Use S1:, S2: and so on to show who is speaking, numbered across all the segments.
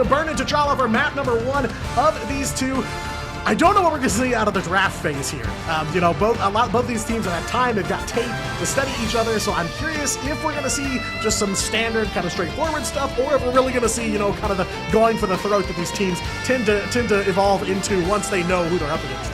S1: to burn into T'Challa for map number 1 of these two. I don't know what we're going to see out of the draft phase here. You know, both these teams at that time, they've got tape to study each other, so I'm curious if we're going to see just some standard kind of straightforward stuff, or if we're really going to see, you know, kind of the going for the throat that these teams tend to evolve into once they know who they're up against.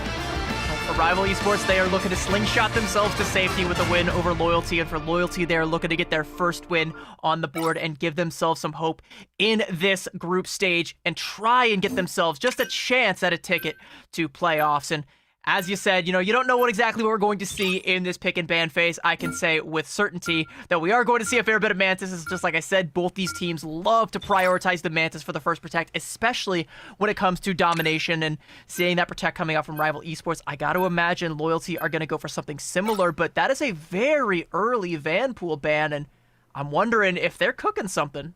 S2: For Rival Esports, they are looking to slingshot themselves to safety with a win over Loyalty, and for Loyalty, they are looking to get their first win on the board and give themselves some hope in this group stage and try and get themselves just a chance at a ticket to playoffs. And as you said, you know, you don't know exactly what we're going to see in this pick and ban phase. I can say with certainty that we are going to see a fair bit of Mantis. Just like I said, both these teams love to prioritize the Mantis for the first Protect, especially when it comes to domination. And seeing that Protect coming out from Rival Esports, I got to imagine Loyalty are going to go for something similar, but that is a very early Vanpool ban, and I'm wondering if they're cooking something.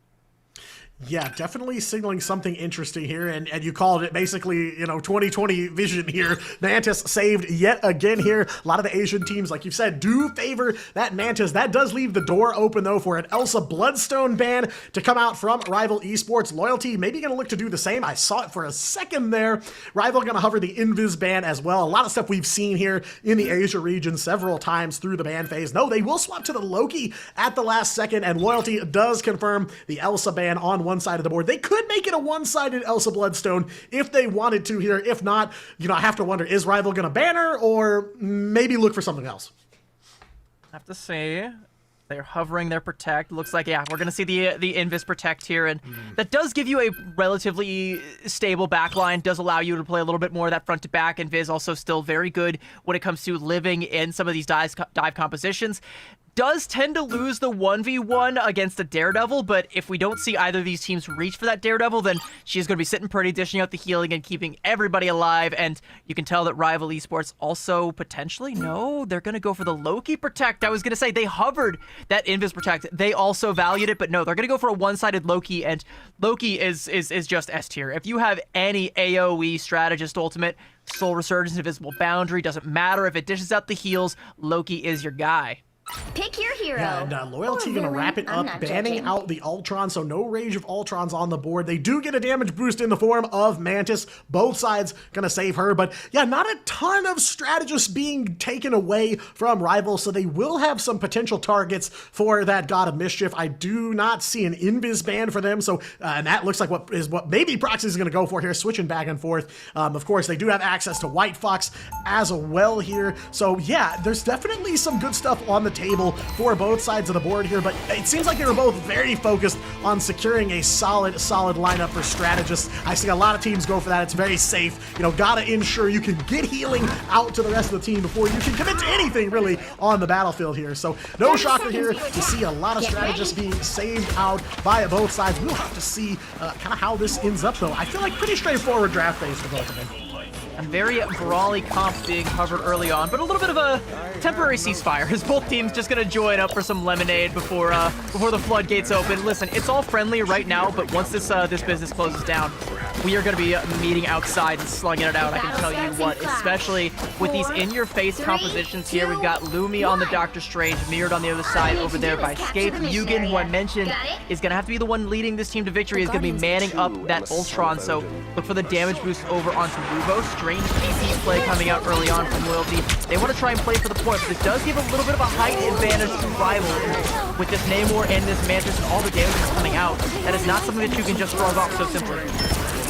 S1: Yeah, definitely signaling something interesting here, and you called it basically, you know, 2020 vision here. Mantis saved yet again here. A lot of the Asian teams, like you said, do favor that Mantis. That does leave the door open, though, for an Elsa Bloodstone ban to come out from Rival Esports. Loyalty maybe going to look to do the same. I saw it for a second there. Rival going to hover the Invis ban as well. A lot of stuff we've seen here in the Asia region several times through the ban phase. No, they will swap to the Loki at the last second, and Loyalty does confirm the Elsa ban on one side of the board. They could make it a one-sided Elsa Bloodstone if they wanted to here. If not, you know, I have to wonder, is Rival going to ban her or maybe look for something else?
S2: I have to say, they're hovering their Protect. Looks like, yeah, we're going to see the Invis Protect here, and that does give you a relatively stable backline, does allow you to play a little bit more of that front to back, and Viz also still very good when it comes to living in some of these dive compositions. Does tend to lose the 1v1 against a Daredevil, but if we don't see either of these teams reach for that Daredevil, then she's going to be sitting pretty, dishing out the healing and keeping everybody alive, and you can tell that Rival Esports also potentially, no, they're going to go for the Loki Protect. I was going to say, they hovered that Invis Protect. They also valued it, but no, they're going to go for a one-sided Loki, and Loki is just S tier. If you have any AoE strategist ultimate, Soul Resurgence, Invisible Boundary, doesn't matter if it dishes out the heals, Loki is your guy.
S3: Pick your hero.
S1: Yeah, and Loyalty going to wrap it up, banning out the Ultron, so no Rage of Ultrons on the board. They do get a damage boost in the form of Mantis. Both sides going to save her, but yeah, not a ton of strategists being taken away from Rival, so they will have some potential targets for that God of Mischief. I do not see an Invis ban for them, so and that looks like what maybe Proxy is going to go for here, switching back and forth. Of course, they do have access to White Fox as well here, so yeah, there's definitely some good stuff on the table for both sides of the board here, but it seems like they were both very focused on securing a solid lineup for strategists. I see a lot of teams go for that. It's very safe. You know, gotta ensure you can get healing out to the rest of the team before you can commit to anything really on the battlefield here. So no shocker here to see a lot of strategists being saved out by both sides. We'll have to see kind of how this ends up, though. I feel like pretty straightforward draft phase for both of them.
S2: And very brawly comps being covered early on, but a little bit of a temporary ceasefire as both teams just gonna join up for some lemonade before the floodgates open. Listen, it's all friendly right now, but once this business closes down, we are gonna be meeting outside and slugging it out. I can tell you what, especially with these in-your-face compositions here. We've got Lumi on the Doctor Strange, mirrored on the other side over there by Escape. Mugen, who I mentioned, is gonna have to be the one leading this team to victory, is gonna be manning up that Ultron, so look for the damage boost over onto Rubo. Strange PC play coming out early on from Loyalty. They want to try and play for the point, but this does give a little bit of a height advantage to Rival. With this Namor and this Mantis and all the damage that's coming out, that is not something that you can just shrug off so simply.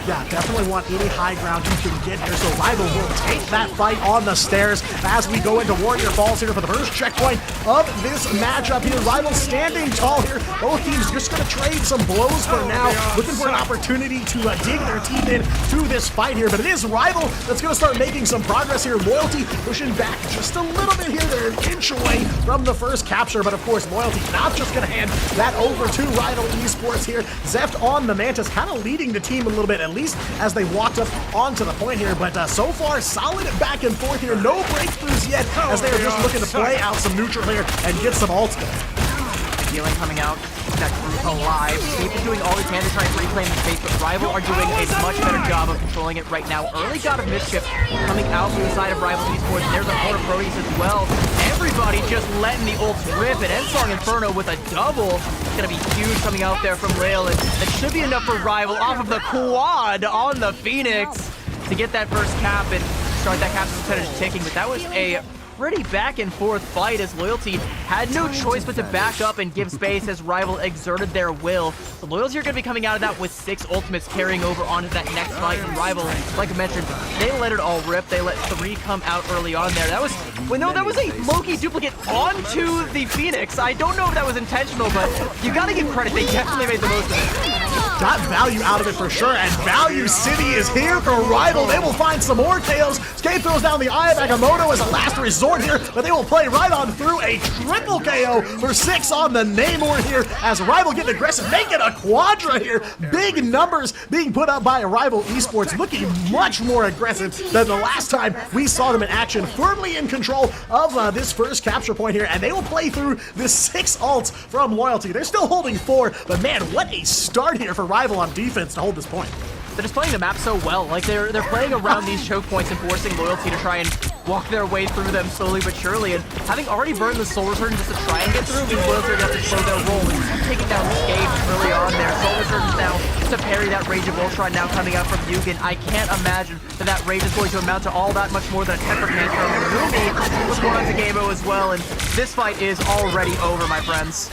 S1: Yeah, definitely want any high ground you can get here, so Rival will take that fight on the stairs as we go into Warrior Falls here for the first checkpoint of this matchup here. Rival standing tall here. Both teams just going to trade some blows for now, looking for an opportunity to dig their teeth in to this fight here, but it is Rival that's going to start making some progress here. Loyalty pushing back just a little bit here. They're an inch away from the first capture, but of course, Loyalty not just going to hand that over to Rival Esports here. Zeft on the Mantis, kind of leading the team a little bit, at least as they walked up onto the point here, but so far, solid back and forth here. No breakthroughs yet, as they are just looking to play out some neutral here and get some ults.
S2: Healing coming out that group alive. Escape is doing all he can to try and reclaim the space, but Rival are doing a much better job of controlling it right now. Early God of Mischief coming out from the side of Rival Esports. There's a corner Proteus as well. Everybody just letting the ults rip, and Ensong Inferno with a double. It's gonna be huge coming out there from Lale, and that should be enough for Rival off of the quad on the Phoenix to get that first cap and start that cap percentage ticking. But that was a pretty back and forth fight as Loyalty had no choice but to back up and give space as Rival exerted their will. The Loyalty are going to be coming out of that with 6 ultimates carrying over onto that next fight, and Rival, like I mentioned, they let it all rip. They let 3 come out early on there. That was, well, no, that was a Loki duplicate onto the Phoenix. I don't know if that was intentional, but you got to give credit. They definitely made the most of it.
S1: Got value out of it for sure, and Value City is here for Rival. They will find some more KOs. Skate throws down the Eye of Agamotto as a last resort here, but they will play right on through a triple KO for 6 on the Namor here as Rival getting aggressive, making a quadra here. Big numbers being put up by Rival Esports, looking much more aggressive than the last time we saw them in action, firmly in control of this first capture point here, and they will play through the 6 ults from Loyalty. They're still holding 4, but man, what a start here for Rival on defense to hold this point.
S2: They're just playing the map so well. Like they're playing around these choke points and forcing Loyalty to try and walk their way through them slowly but surely. And having already burned the Soul Return just to try and get through, means Loyalty are going to have to slow their roll. And taking down Escape early on there. Soul Returns now to parry that Rage of Ultron now coming out from Yugen. I can't imagine that Rage is going to amount to all that much more than a temper tantrum. And Ruby was going on to Game-O as well. And this fight is already over, my friends.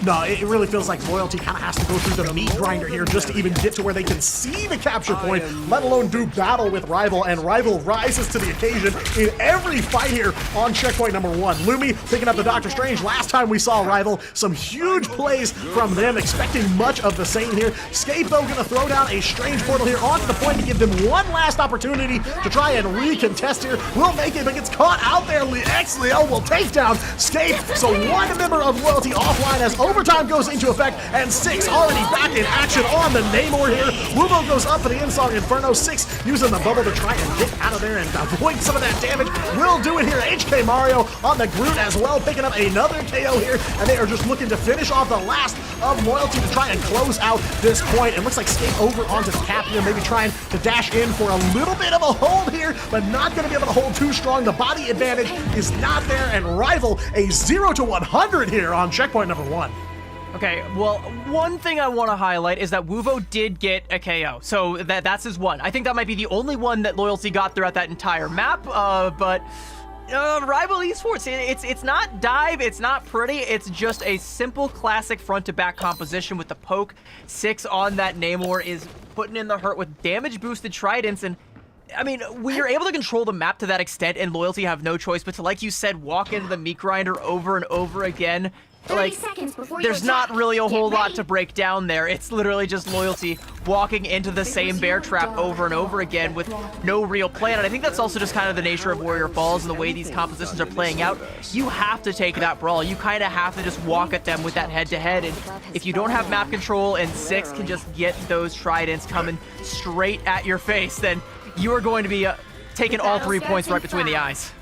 S1: No, it really feels like Loyalty kind of has to go through the meat grinder here just to even get to where they can see the capture point, let alone do battle with Rival, and Rival rises to the occasion in every fight here on checkpoint number 1. Lumi picking up the Doctor Strange. Last time we saw Rival, some huge plays from them, expecting much of the same here. Scape, though, gonna throw down a Strange Portal here onto the point to give them one last opportunity to try and recontest here. Will make it, but gets caught out there. X-Leo will take down Scape, so one member of Loyalty offline as overtime goes into effect, and 6 already back in action on the Namor here. Wubo goes up for the Ensong Inferno. 6 using the bubble to try and get out of there and avoid some of that damage. Will do it here. HK Mario on the Groot as well, picking up another KO here, and they are just looking to finish off the last of Loyalty to try and close out this point. It looks like Skate over onto the cap here, maybe trying to dash in for a little bit of a hold here, but not going to be able to hold too strong. The body advantage is not there, and Rival a 0 to 100 here on checkpoint number 1.
S2: Okay, well, one thing I want to highlight is that Wuvo did get a KO, so that's his one. I think that might be the only one that Loyalty got throughout that entire map, but Rival Esports, it's not dive, it's not pretty, it's just a simple classic front-to-back composition with the poke. 6 on that Namor is putting in the hurt with damage-boosted tridents, and I mean, when you're able to control the map to that extent and Loyalty have no choice but to, like you said, walk into the meat grinder over and over again, like, there's not really a whole lot to break down there. It's literally just Loyalty walking into the same bear trap over and over again with no real plan. And I think that's also just kind of the nature of Warrior Falls and the way these compositions are playing out. You have to take that brawl. You kind of have to just walk at them with that head-to-head. And if you don't have map control and 6 can just get those tridents coming straight at your face, then you are going to be taking all 3 points right between the eyes.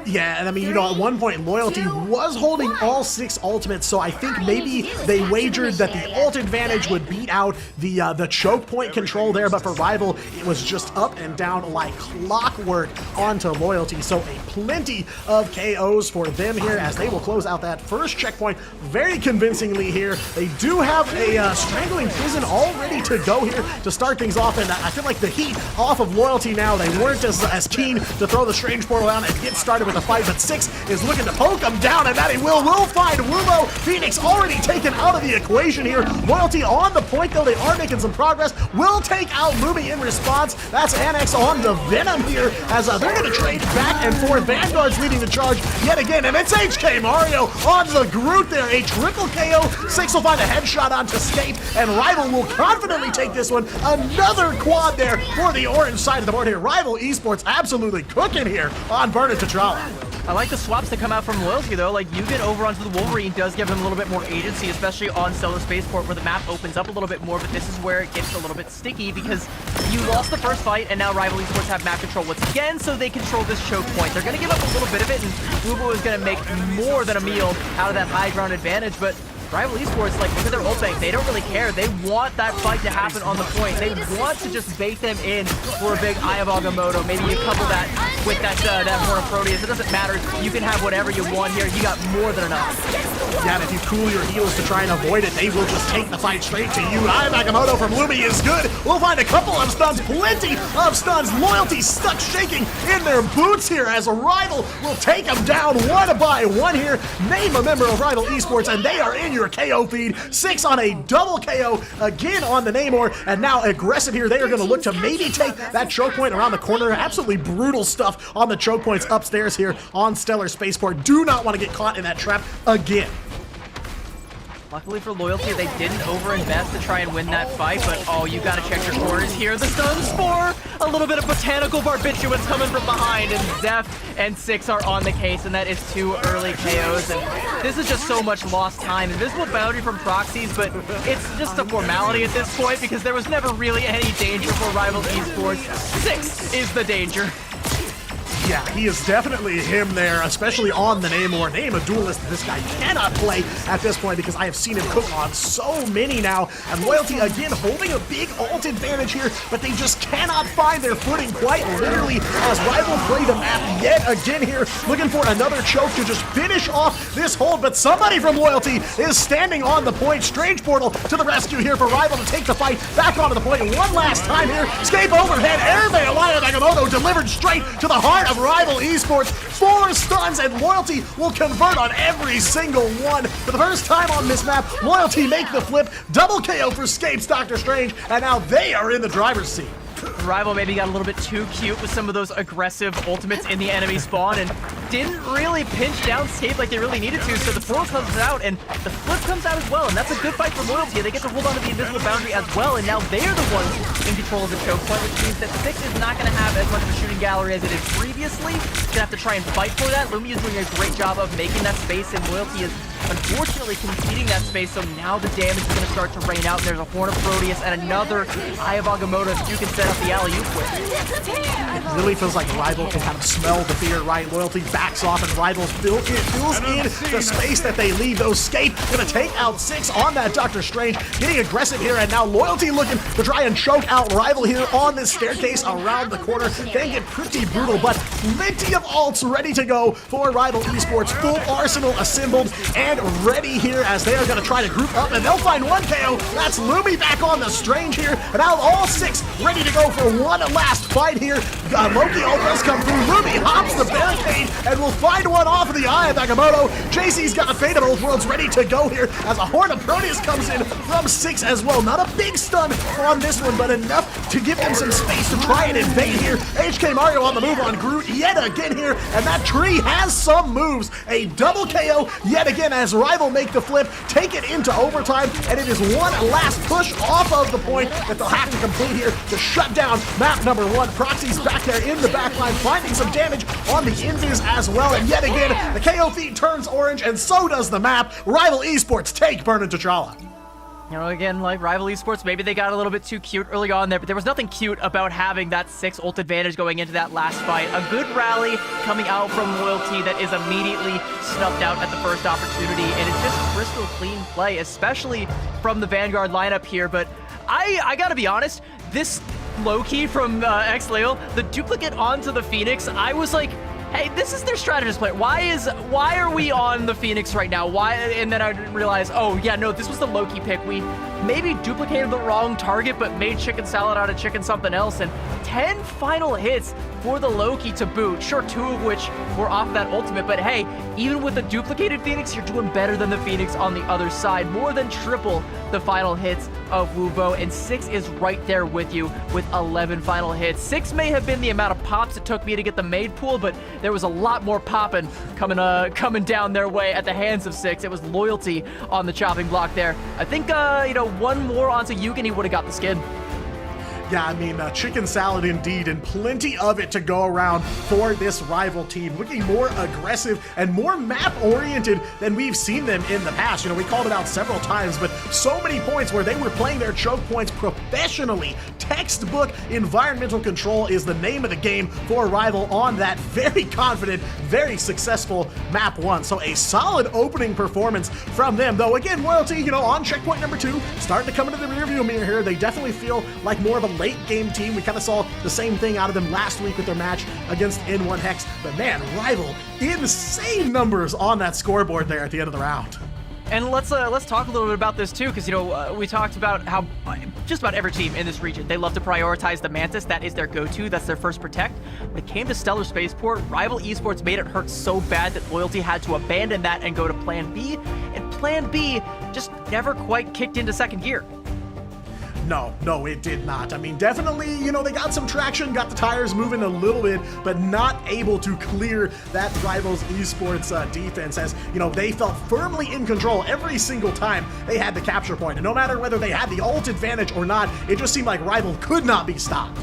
S1: Yeah, and I mean, you know, at one point, Loyalty was holding all 6 ultimates, so I think maybe they wagered that the ult advantage would beat out the choke point control there, but for Rival, it was just up and down like clockwork onto Loyalty, so plenty of KOs for them here as they will close out that first checkpoint very convincingly here. They do have a Strangling Prison all ready to go here to start things off, and I feel like the heat off of Loyalty now. They weren't as keen to throw the Strange Portal down and get started with a fight, but 6 is looking to poke him down, and that he will find Wubo. Phoenix already taken out of the equation here. Loyalty on the point, though. They are making some progress. Will take out Lumi in response. That's Annex on the Venom here, as they're going to trade back and forth. Vanguard's leading the charge yet again, and it's HK Mario on the Groot there. A triple KO. 6 will find a headshot onto Scape, and Rival will confidently take this one. Another quad there for the orange side of the board here. Rival Esports absolutely cooking here on Burn T'Challa.
S2: I like the swaps that come out from Loyalty, though. Like, you get over onto the Wolverine does give him a little bit more agency, especially on Stellar Spaceport, where the map opens up a little bit more, but this is where it gets a little bit sticky because you lost the first fight, and now Rival Esports have map control once again, so they control this choke point. They're going to give up a little bit of it, and Wubo is going to make more than a meal out of that high ground advantage, but Rival Esports, like, look at their ult bank. They don't really care. They want that fight to happen on the point. They want to just bait them in for a big Eye of Agamotto. Maybe you couple that with that Horn of Proteus. It doesn't matter. You can have whatever you want here. You got more than enough.
S1: Yeah, and if you cool your heals to try and avoid it, they will just take the fight straight to you. Eye of Agamotto from Lumi is good. We'll find a couple of stuns, plenty of stuns. Loyalty stuck shaking in their boots here as a Rival will take them down one by one here. Name a member of Rival Esports, and they are in your KO feed. 6 on a double KO again on the Namor, and now aggressive here. They are going to look to maybe take that choke point around the corner. Absolutely brutal stuff on the choke points upstairs here on Stellar Spaceport. Do not want to get caught in that trap again.
S2: Luckily for Loyalty, they didn't overinvest to try and win that fight, but oh, you gotta check your corners here. The stuns for a little bit of botanical barbiturates coming from behind, and Zeph and Six are on the case, and that is 2 early KOs, and this is just so much lost time. Invisible boundary from proxies, but it's just a formality at this point because there was never really any danger for Rival Esports. Six is the danger.
S1: Yeah, he is definitely him there, especially on the Namor. Name a duelist that this guy cannot play at this point because I have seen him cook on so many now. And Loyalty, again, holding a big ult advantage here, but they just cannot find their footing quite literally as Rival play the map yet again here, looking for another choke to just finish off this hold. But somebody from Loyalty is standing on the point. Strange Portal to the rescue here for Rival to take the fight back onto the point. One last time here. Escape overhead. Airmail. Eye of Agamotto delivered straight to the heart of Rival Esports. 4 stuns, and Loyalty will convert on every single one. For the first time on this map, Loyalty make the flip. Double KO for Scapes Doctor Strange, and now they are in the driver's seat.
S2: Rival maybe got a little bit too cute with some of those aggressive ultimates in the enemy spawn and didn't really pinch down Scape like they really needed to, so the portal comes out and the flip comes out as well, and that's a good fight for Loyalty. They get to hold on to the invisible boundary as well, and now they are the ones in control of the choke point, which means that Six is not going to have as much of a shooting gallery as it did previously. He's going to have to try and fight for that. Lumi is doing a great job of making that space, and Loyalty is unfortunately conceding that space, so now the damage is going to start to rain out, and there's a Horn of Proteus and another Eye of Agamotto that you can set up the alley-oop with.
S1: It really feels like Rival can kind of smell the fear, right? Loyalty backs off, and Rival fills in the space that they leave. Those Escape gonna take out Six on that Doctor Strange, getting aggressive here, and now Loyalty looking to try and choke out Rival here on this staircase around the corner. They get pretty brutal, but plenty of ults ready to go for Rival Esports. Full arsenal assembled and ready here as they are gonna try to group up, and they'll find 1 KO. That's Lumi back on the Strange here, and now all 6 ready to go for one last fight here. Loki ult does come through. Lumi hops the barricade and will find one off of the Eye of Agamotto. JC's got a Fate of Both Worlds ready to go here as a Horn of Proteus comes in from Six as well. Not a big stun on this one, but enough to give them some space to try and invade here. HK Mario on the move on Groot yet again here, and that tree has some moves. A double KO yet again as Rival make the flip, take it into overtime, and it is one last push off of the point that they'll have to complete here to shut down map number 1. Proxy's back there in the backline, finding some damage on the invis as well, and yet again, the KO feed turns orange, and so does the map. Rival Esports take Burn and T'Challa.
S2: You know, again, like Rival Esports, maybe they got a little bit too cute early on there, but there was nothing cute about having that 6 ult advantage going into that last fight. A good rally coming out from Loyalty that is immediately snuffed out at the first opportunity, and it's just crystal clean play, especially from the Vanguard lineup here. But I gotta be honest, this Loki from X-Leal, the duplicate onto the Phoenix, I was like, hey, this is their strategist play. Why are we on the Phoenix right now? Why? And then I realized, oh yeah, no, this was the Loki pick. We maybe duplicated the wrong target, but made chicken salad out of chicken something else. And 10 final hits for the Loki to boot. Sure, 2 of which were off that ultimate, but hey, even with the duplicated Phoenix, you're doing better than the Phoenix on the other side. More than triple the final hits of Wubo, and 6 is right there with you with 11 final hits. 6 may have been the amount of pops it took me to get the maid pool, but there was a lot more popping coming down their way at the hands of 6. It was Loyalty on the chopping block there. I think, you know, one more onto Yugen, he would have got the skin.
S1: Yeah, I mean, chicken salad indeed, and plenty of it to go around for this rival team. Looking more aggressive and more map-oriented than we've seen them in the past. You know, we called it out several times, but so many points where they were playing their choke points professionally. Textbook environmental control is the name of the game for rival on that very confident, very successful map 1. So a solid opening performance from them, though again, Loyalty, you know, on checkpoint number 2, starting to come into the rearview mirror here. They definitely feel like more of a late game team. We kind of saw the same thing out of them last week with their match against N1 Hex, but man, rival, insane numbers on that scoreboard there at the end of the round.
S2: And let's talk a little bit about this too, because, you know, we talked about how just about every team in this region, they love to prioritize the Mantis. That is their go-to. That's their first protect. When it came to Stellar Spaceport, Rival Esports made it hurt so bad that Loyalty had to abandon that and go to Plan B. And Plan B just never quite kicked into second gear.
S1: No, it did not. I mean, definitely, you know, they got some traction, got the tires moving a little bit, but not able to clear that Rivals Esports defense, as, you know, they felt firmly in control every single time they had the capture point. And no matter whether they had the ult advantage or not, it just seemed like Rival could not be stopped.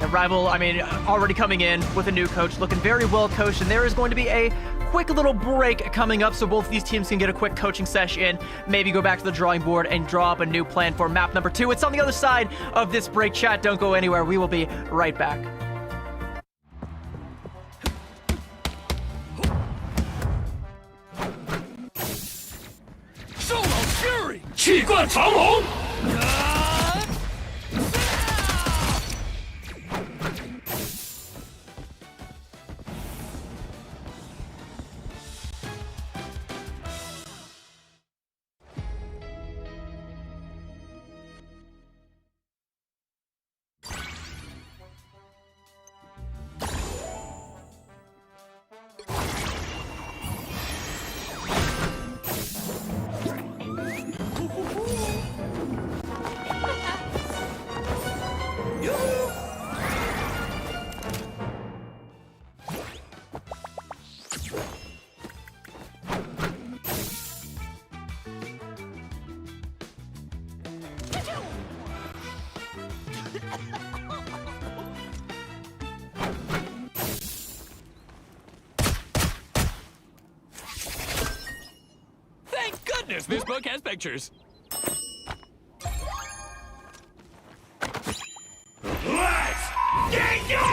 S2: And Rival, I mean, already coming in with a new coach, looking very well coached, and there is going to be a quick little break coming up so both of these teams can get a quick coaching session in, maybe go back to the drawing board and draw up a new plan for map number 2. It's on the other side of this break. Chat, don't go anywhere. We will be right back.
S3: Fury! 气贯长龙！
S4: Thank goodness this book has pictures.
S3: Let's get go!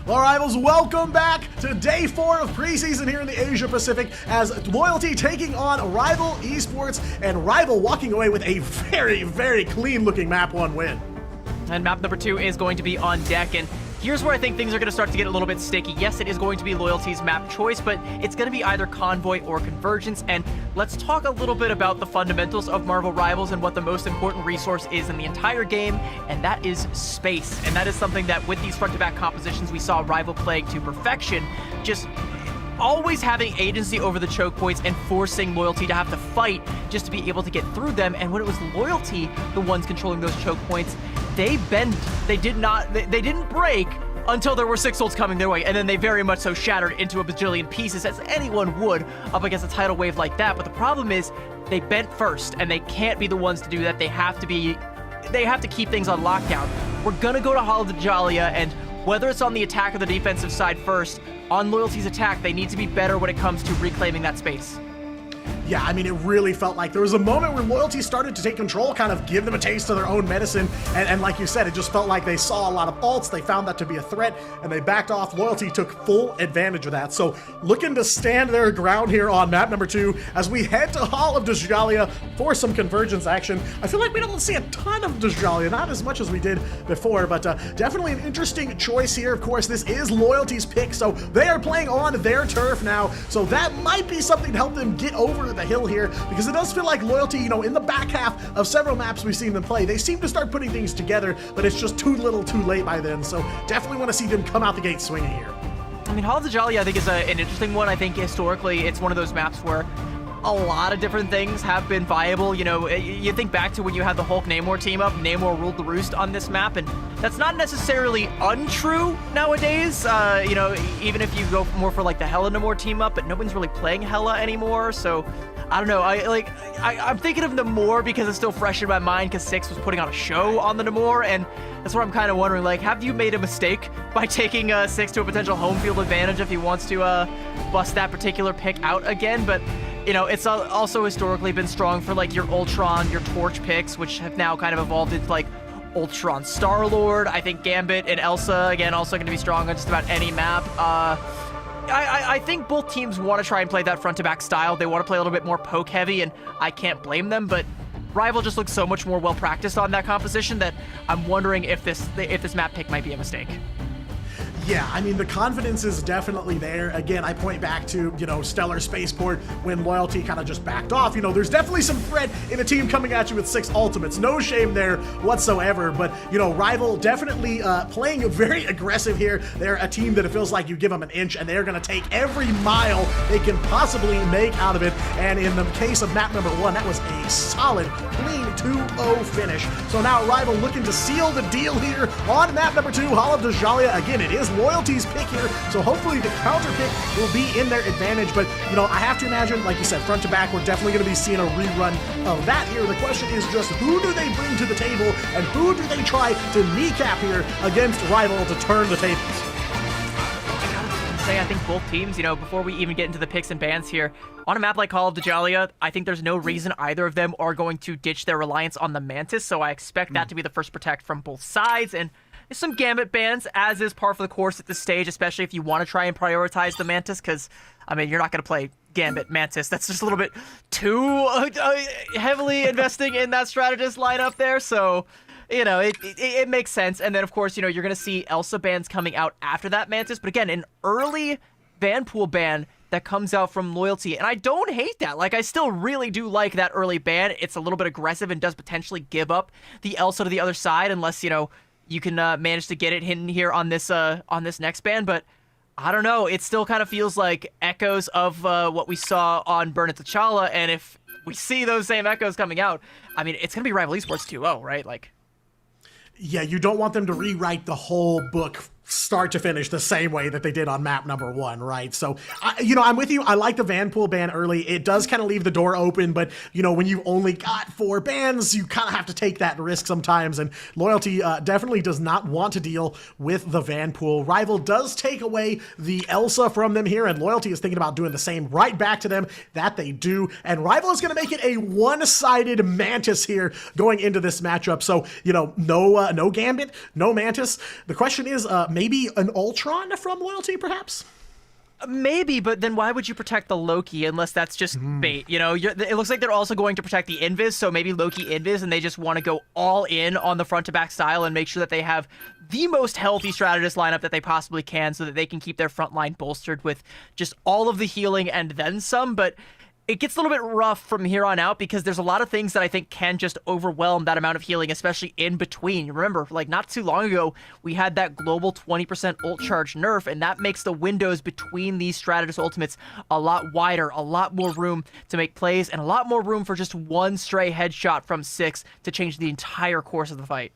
S1: Well, Rivals, welcome back to day 4 of preseason here in the Asia Pacific, as Loyalty taking on Rival Esports, and Rival walking away with a very, very clean looking map 1 win.
S2: And map number 2 is going to be on deck, and here's where I think things are going to start to get a little bit sticky. Yes, it is going to be Loyalty's map choice, but it's going to be either Convoy or Convergence, and let's talk a little bit about the fundamentals of Marvel Rivals and what the most important resource is in the entire game, and that is space. And that is something that with these front-to-back compositions we saw Rival playing to perfection, just always having agency over the choke points and forcing Loyalty to have to fight just to be able to get through them. And when it was Loyalty the ones controlling those choke points, they bent. They didn't break until there were 6 ults coming their way, and then they very much so shattered into a bajillion pieces, as anyone would up against a tidal wave like that. But the problem is they bent first, and they can't be the ones to do that. They have to keep things on lockdown. We're gonna go to Halajalia, and whether it's on the attack or the defensive side first, on Loyalty's attack, they need to be better when it comes to reclaiming that space.
S1: Yeah, I mean, it really felt like there was a moment where Loyalty started to take control, kind of give them a taste of their own medicine, and like you said, it just felt like they saw a lot of ults, they found that to be a threat, and they backed off. Loyalty took full advantage of that, so looking to stand their ground here on map number 2 as we head to Hall of Djalia for some convergence action. I feel like we don't see a ton of Djalia, not as much as we did before, but definitely an interesting choice here. Of course, this is Loyalty's pick, so they are playing on their turf now, so that might be something to help them get over the hill here, because it does feel like Loyalty, you know, in the back half of several maps we've seen them play, they seem to start putting things together, but it's just too little too late by then, so definitely want to see them come out the gate swinging here.
S2: I mean, Hall of Djalia, I think, is an interesting one. I think historically it's one of those maps where a lot of different things have been viable. You know, you think back to when you had the Hulk Namor team up, Namor ruled the roost on this map, and that's not necessarily untrue nowadays. You know, even if you go more for like the Hela Namor team up, but no one's really playing Hela anymore, so I don't know. I'm thinking of Namor because it's still fresh in my mind because Six was putting on a show on the Namor, and that's what I'm kind of wondering, like, have you made a mistake by taking Six to a potential home field advantage if he wants to bust that particular pick out again? But you know, it's also historically been strong for like your Ultron, your Torch picks, which have now kind of evolved into like Ultron Star-Lord. I think Gambit and Elsa, again, also going to be strong on just about any map. I think both teams want to try and play that front-to-back style. They want to play a little bit more poke-heavy, and I can't blame them, but Rival just looks so much more well-practiced on that composition that I'm wondering if this map pick might be a mistake.
S1: Yeah, I mean, the confidence is definitely there. Again, I point back to, you know, Stellar Spaceport when Loyalty kind of just backed off. You know, there's definitely some threat in a team coming at you with 6 ultimates. No shame there whatsoever. But, you know, Rival definitely playing very aggressive here. They're a team that it feels like you give them an inch and they're going to take every mile they can possibly make out of it. And in the case of map number 1, that was a solid, clean 2-0 finish. So now Rival looking to seal the deal here on map number 2, Hall of Djalia. Again, it is Loyalty's pick here, so hopefully the counter pick will be in their advantage. But, you know, I have to imagine, like you said, front to back, we're definitely going to be seeing a rerun of that here. The question is just who do they bring to the table and who do they try to kneecap here against Rival to turn the tables?
S2: I think both teams, you know, before we even get into the picks and bans here, on a map like Hall of Djalia, I think there's no reason either of them are going to ditch their reliance on the Mantis, so I expect that to be the first protect from both sides. And some Gambit bans, as is par for the course at this stage, especially if you want to try and prioritize the Mantis, because, I mean, you're not going to play Gambit Mantis. That's just a little bit too heavily investing in that strategist lineup there, so, you know, it makes sense. And then, of course, you know, you're going to see Elsa bans coming out after that Mantis, but again, an early Vanpool ban that comes out from Loyalty, and I don't hate that. Like, I still really do like that early ban. It's a little bit aggressive and does potentially give up the Elsa to the other side, unless, you know, you can manage to get it hidden here on this next ban, but I don't know. It still kind of feels like echoes of what we saw on Burn It T'Challa, and if we see those same echoes coming out, I mean, it's going to be Rival Esports 2-0, right? Like,
S1: yeah, you don't want them to rewrite the whole book start to finish the same way that they did on map number 1, right? So, you know, I'm with you. I like the Vanpool ban early. It does kind of leave the door open, but, you know, when you've only got 4 bans, you kind of have to take that risk sometimes, and Loyalty definitely does not want to deal with the Vanpool. Rival does take away the Elsa from them here, and Loyalty is thinking about doing the same right back to them. That they do, and Rival is going to make it a one-sided Mantis here going into this matchup. So, you know, no Gambit, no Mantis. The question is, maybe an Ultron from Loyalty, perhaps?
S2: Maybe, but then why would you protect the Loki unless that's just bait? You know, it looks like they're also going to protect the Invis, so maybe Loki Invis, and they just want to go all in on the front-to-back style and make sure that they have the most healthy strategist lineup that they possibly can so that they can keep their front line bolstered with just all of the healing and then some. But it gets a little bit rough from here on out because there's a lot of things that I think can just overwhelm that amount of healing, especially in between. You remember, like, not too long ago, we had that global 20% ult charge nerf, and that makes the windows between these strategist ultimates a lot wider, a lot more room to make plays, and a lot more room for just one stray headshot from Six to change the entire course of the fight.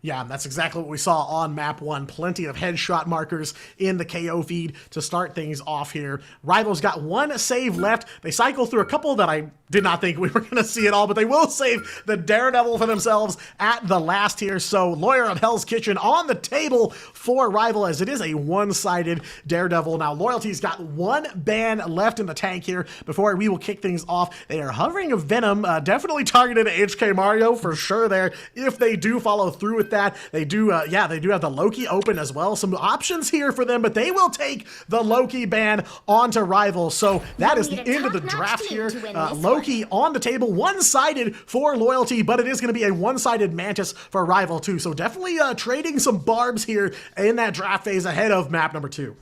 S1: Yeah, that's exactly what we saw on map 1. Plenty of headshot markers in the KO feed to start things off here. Rivals got 1 save left. They cycle through a couple that I did not think we were going to see at all, but they will save the Daredevil for themselves at the last here. So Lawyer of Hell's Kitchen on the table for Rival, as it is a one-sided Daredevil. Now Loyalty's got 1 ban left in the tank here before we will kick things off. They are hovering a Venom, definitely targeted at HK Mario for sure there. If they do follow through with that, they do they do have the Loki open as well. Some options here for them, but they will take the Loki ban onto Rival. So that is the end of the draft here. Loki on the table, one-sided for Loyalty, but it is going to be a one-sided Mantis for Rival too. So definitely trading some barbs here in that draft phase ahead of map number 2.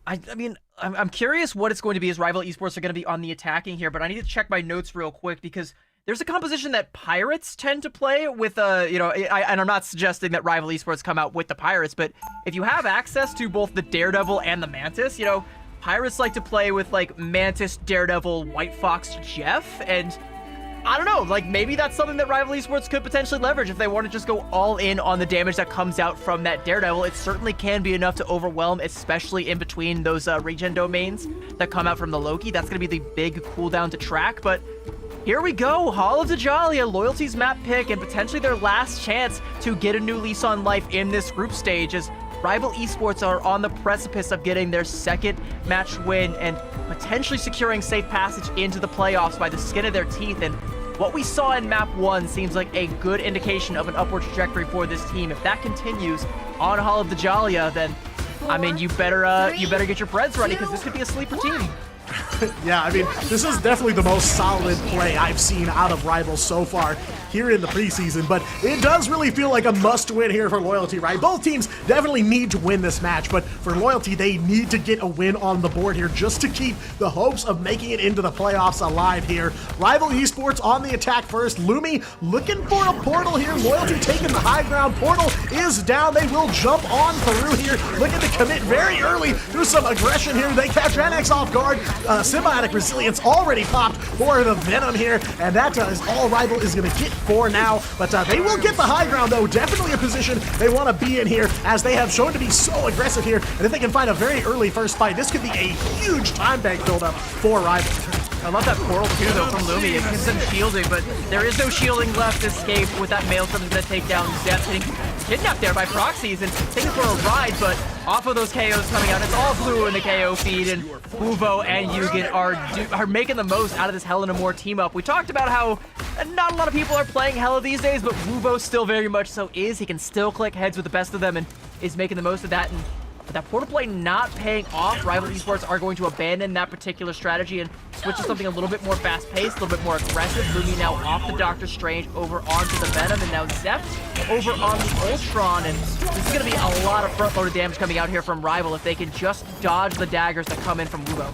S2: I mean, I'm curious what it's going to be as Rival Esports are going to be on the attacking here, but I need to check my notes real quick because there's a composition that Pirates tend to play with, and I'm not suggesting that Rival Esports come out with the Pirates, but if you have access to both the Daredevil and the Mantis, Pirates like to play with, like, Mantis, Daredevil, White Fox, Jeff, and I don't know, like, maybe that's something that Rival Esports could potentially leverage if they want to just go all in on the damage that comes out from that Daredevil. It certainly can be enough to overwhelm, especially in between those regen domains that come out from the Loki. That's going to be the big cooldown to track, but here we go, Hall of Dajalia, Loyalty's map pick, and potentially their last chance to get a new lease on life in this group stage as Rival Esports are on the precipice of getting their 2nd match win and potentially securing safe passage into the playoffs by the skin of their teeth. And what we saw in map 1 seems like a good indication of an upward trajectory for this team. If that continues on Hall of Dajalia, then, I mean, you better get your breads ready because this could be a sleeper team.
S1: Yeah, I mean, this is definitely the most solid play I've seen out of Rivals so far here in the preseason, but it does really feel like a must-win here for Loyalty, right? Both teams definitely need to win this match, but for Loyalty, they need to get a win on the board here just to keep the hopes of making it into the playoffs alive here. Rival Esports on the attack first. Lumi looking for a portal here. Loyalty taking the high ground. Portal is down. They will jump on through here, looking to commit very early through some aggression here. They catch NX off guard. Symbiotic Resilience already popped for the Venom here, and that is all Rival is going to get for now, but they will get the high ground though. Definitely a position they want to be in here as they have shown to be so aggressive here, and if they can find a very early first fight, this could be a huge time bank buildup for Rival.
S2: I love that portal too though from Lumi. It gives them shielding, but there is no shielding left to escape with that Maelstrom is going to take down Zep, getting kidnapped there by proxies, and things were a ride, but off of those KOs coming out, it's all blue in the KO feed, and Uvo and Yugen are making the most out of this Hell and Amore team up. We talked about how not a lot of people are playing Hella these days, but Uvo still very much so is. He can still click heads with the best of them and is making the most of that. And with that portal play not paying off, Rival Esports are going to abandon that particular strategy and switch to something a little bit more fast-paced, a little bit more aggressive. Lumi now off the Doctor Strange over onto the Venom, and now Zep over on the Ultron, and this is going to be a lot of front-loaded damage coming out here from Rival if they can just dodge the daggers that come in from Uvo.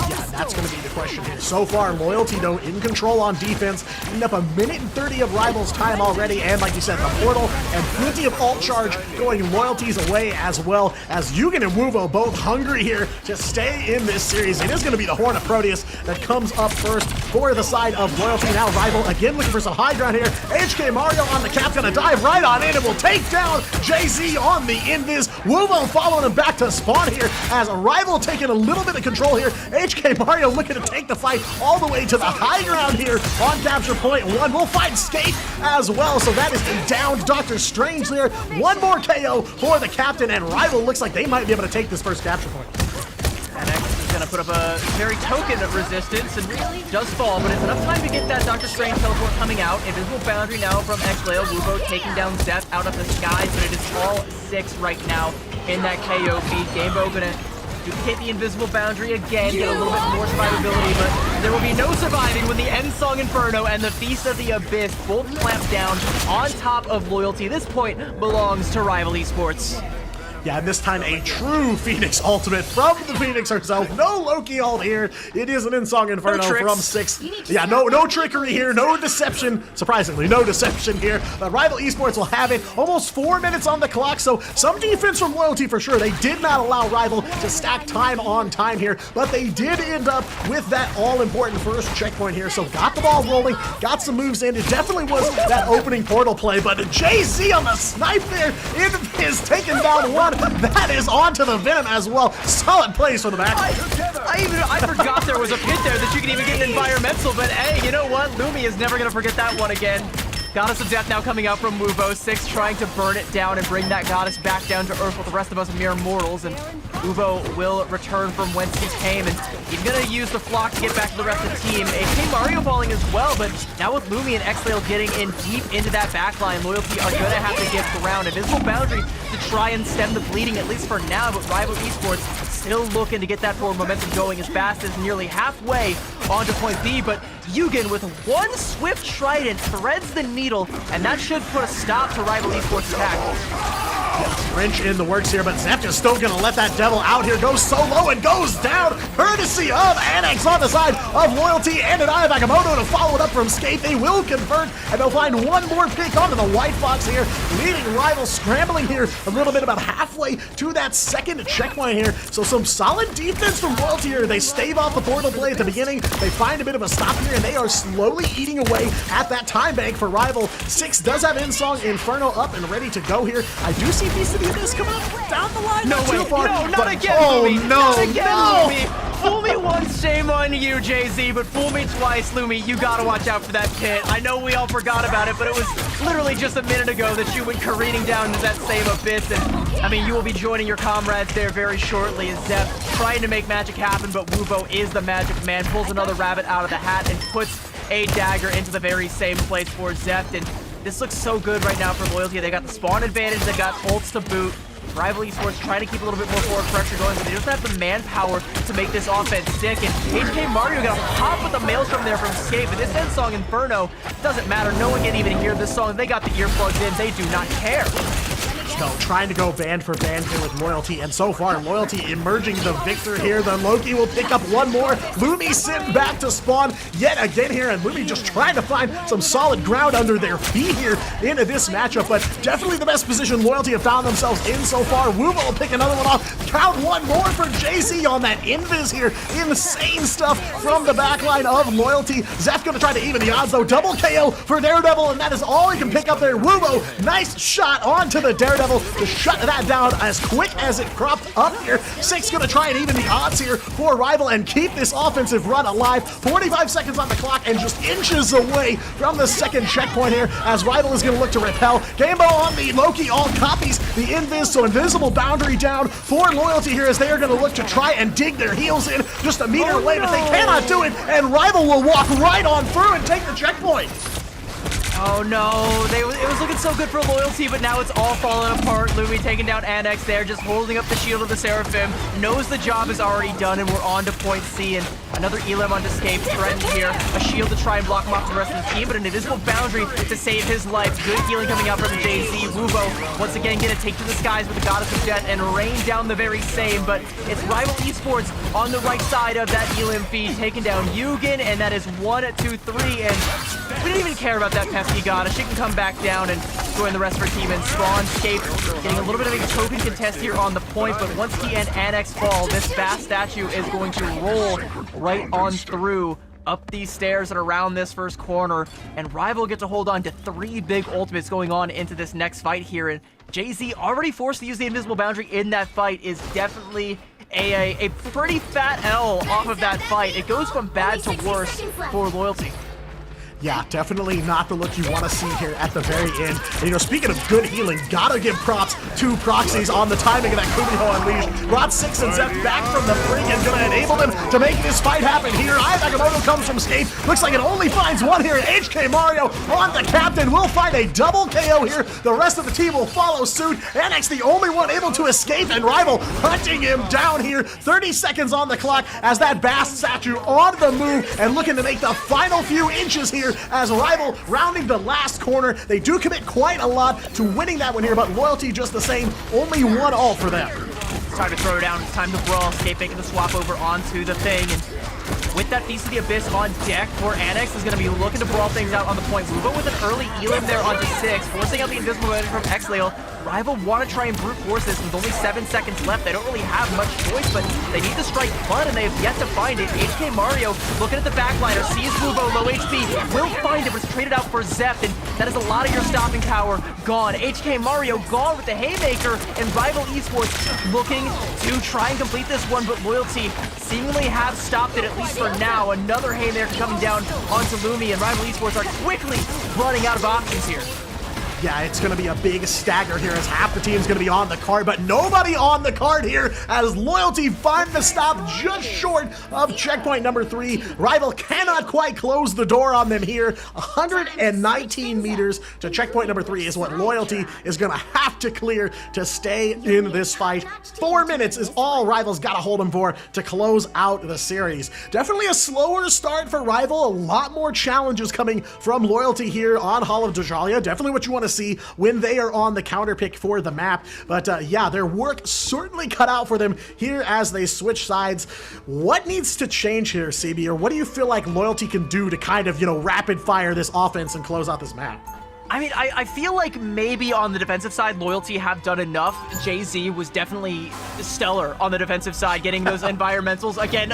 S1: Yeah, that's going to be the question here. So far, Loyalty, though, in control on defense, eating up 1:30 of Rival's time already, and like you said, the portal and plenty of ult charge going Loyalty's away as well, as Yugen and Wuvo both hungry here to stay in this series. It is going to be the Horn of Proteus that comes up first for the side of Loyalty. Now Rival again looking for some high ground here. HK Mario on the cap, going to dive right on in and will take down JZ on the invis. Wuvo following him back to spawn here as Rival taking a little bit of control here. HK Mario looking to take the fight all the way to the high ground here on capture point 1. We'll find Skate as well, so that is a downed Doctor Strange there. One more KO for the captain, and Rival looks like they might be able to take this first capture point.
S2: NX is going to put up a very token of resistance and does fall, but it's enough time to get that Doctor Strange teleport coming out. Invisible boundary now from X-Lail. Wuvo taking down Zep out of the skies, but it is all 6 right now in that KO feed. Gamebo going to duplicate the invisible boundary again, get a little bit more survivability, but there will be no surviving when the End Song Inferno and the Feast of the Abyss both clamp down on top of Loyalty. This point belongs to Rival Esports.
S1: Yeah, and this time a true Phoenix ultimate from the Phoenix herself. No Loki ult here. It is an in-song Inferno from 6. Yeah, no trickery here, no deception. Surprisingly, no deception here. But Rival Esports will have it. Almost 4 minutes on the clock, so some defense from Loyalty for sure. They did not allow Rival to stack time on time here, but they did end up with that all-important first checkpoint here. So got the ball rolling, got some moves in. It definitely was that opening portal play, but Jay-Z on the snipe there is taking down one. That is onto the Venom as well. Solid plays for the back.
S2: I forgot there was a pit there that you can even get an environmental, but hey, you know what? Lumi is never going to forget that one again. Goddess of Death now coming out from Wuvo. 6 trying to burn it down and bring that goddess back down to earth with the rest of us mere mortals. And Wuvo will return from whence he came. And he's going to use the flock to get back to the rest of the team. AK Mario falling as well, but now with Lumi and Xlail getting in deep into that backline, Loyalty are going to have to get around Invisible Boundary to try and stem the bleeding, at least for now. But Rival Esports still looking to get that forward momentum going as fast as nearly halfway onto point B. But Yugen with one swift trident threads the needle, and that should put a stop to Rival Esports' attack.
S1: Wrench in the works here, but Zeft is still gonna let that devil out here. Goes solo and goes down, courtesy of Annex on the side of Loyalty, and an Eye of Agamotto to follow it up from Scape. They will convert, and they'll find one more pick onto the White Fox here, leaving Rival scrambling here a little bit about halfway to that second checkpoint here. So some solid defense from Loyalty here. They stave off the portal play at the beginning. They find a bit of a stop here, and they are slowly eating away at that time bank for Rival. 6 does have in-song Inferno up and ready to go here. I do see BCBS come up down the line.
S2: No
S1: not
S2: way.
S1: Too far,
S2: No, not
S1: but,
S2: again,
S1: oh,
S2: Lumi.
S1: no,
S2: Not again,
S1: no.
S2: Lumi. Fool me once, shame on you, Jay-Z, but fool me twice, Lumi. You gotta watch out for that pit. I know we all forgot about it, but it was literally just a minute ago that you went careening down into that same abyss, and I mean, you will be joining your comrades there very shortly as Zep trying to make magic happen, but Wuvo is the magic man, pulls another rabbit out of the hat and puts a dagger into the very same place for Zept, and this looks so good right now for Loyalty. They got the spawn advantage, they got ults to boot. Rival Esports trying to keep a little bit more forward pressure going, but they just have the manpower to make this offense stick. And HK Mario got a pop with the maelstrom there from Escape, but this end song Inferno doesn't matter. No one can even hear this song. They got the earplugs in. They do not care.
S1: No, trying to go band for band here with Loyalty, and so far Loyalty emerging the victor here. The Loki will pick up one more. Lumi sent back to spawn yet again here, and Lumi just trying to find some solid ground under their feet here into this matchup, but definitely the best position Loyalty have found themselves in so far. Wubo will pick another one off. Count one more for JC on that invis here. Insane stuff from the backline of Loyalty. Zeph gonna try to even the odds though. Double KO for Daredevil, and that is all he can pick up there. Wubo, nice shot onto the Daredevil to shut that down as quick as it cropped up here. 6 gonna try and even the odds here for Rival and keep this offensive run alive. 45 seconds on the clock and just inches away from the second checkpoint here as Rival is gonna look to repel. Gamebo on the Loki, all copies the invis, so Invisible Boundary down for Loyalty here as they are gonna look to try and dig their heels in just a meter away, but they cannot do it, and Rival will walk right on through and take the checkpoint.
S2: Oh no, it was looking so good for Loyalty, but now it's all falling apart. Lumi taking down Annex there, just holding up the shield of the Seraphim. Knows the job is already done, and we're on to point C, and another Elam on Escape threatened here. A shield to try and block him off the rest of the team, but an Invisible Boundary to save his life. Good healing coming out from Jay-Z. Wubo once again gonna take to the skies with the Goddess of Death and rain down the very same, but it's Rival Esports on the right side of that Elam feed, taking down Yugen, and that is 1, 2, 3, and we didn't even care about that pesky goddess. She can come back down and join the rest of her team and spawn. Escape getting a little bit of a token contest here on the point, but once he and Annex fall, this fast statue is going to roll right on through up these stairs and around this first corner, and Rival get to hold on to 3 big ultimates going on into this next fight here, and Jay-Z already forced to use the Invisible Boundary in that fight is definitely a pretty fat L off of that fight. It goes from bad to worse for Loyalty.
S1: Yeah, definitely not the look you want to see here at the very end. And, you know, speaking of good healing, gotta give props to Proxies on the timing of that Kumiho Unleashed. Brought 6 and Zep back from the brink and gonna enable them to make this fight happen here. Eye of Agamotto comes from Scape. Looks like it only finds one here. HK Mario on the captain will find a double KO here. The rest of the team will follow suit. Annex the only one able to escape, and Rival hunting him down here. 30 seconds on the clock as that Bast statue on the move and looking to make the final few inches here as Rival rounding the last corner. They do commit quite a lot to winning that one here, but Loyalty just the same. same. Only one ult for them.
S2: It's time to throw down. It's time to brawl. Escape making the swap over onto the thing. And with that Feast of the Abyss on deck, for Annex is going to be looking to brawl things out on the point. Wubo with an early Elim there onto 6, forcing out the invisible edge from Xleo. Rival want to try and brute force this with only 7 seconds left. They don't really have much choice, but they need to strike fun, and they have yet to find it. HK Mario looking at the backliner, sees Wubo, low HP, will find it, but it's traded out for Zep, and that is a lot of your stopping power gone. HK Mario gone with the Haymaker, and Rival Esports looking to try and complete this one, but Loyalty seemingly have stopped it, at least for now. Another Haymaker coming down onto Lumi, and Rival Esports are quickly running out of options here.
S1: Yeah, it's going to be a big stagger here as half the team's going to be on the card, but nobody on the card here as Loyalty find the stop just short of checkpoint number 3. Rival cannot quite close the door on them here. 119 meters to checkpoint number 3 is what Loyalty is going to have to clear to stay in this fight. 4 minutes is all Rival's got to hold them for to close out the series. Definitely a slower start for Rival. A lot more challenges coming from Loyalty here on Hall of Djalia. Definitely what you want to see when they are on the counter pick for the map. But yeah, their work certainly cut out for them here as they switch sides. What needs to change here, CB, or what do you feel like Loyalty can do to kind of, you know, rapid fire this offense and close out this map?
S2: I mean, I feel like maybe on the defensive side, Loyalty have done enough. Jay-Z was definitely stellar on the defensive side, getting those environmentals. Again,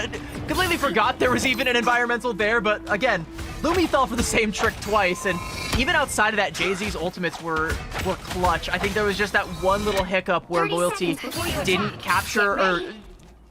S2: completely forgot there was even an environmental there, but again, Lumi fell for the same trick twice, and even outside of that, Jay-Z's ultimates were clutch. I think there was just that one little hiccup where Loyalty didn't capture or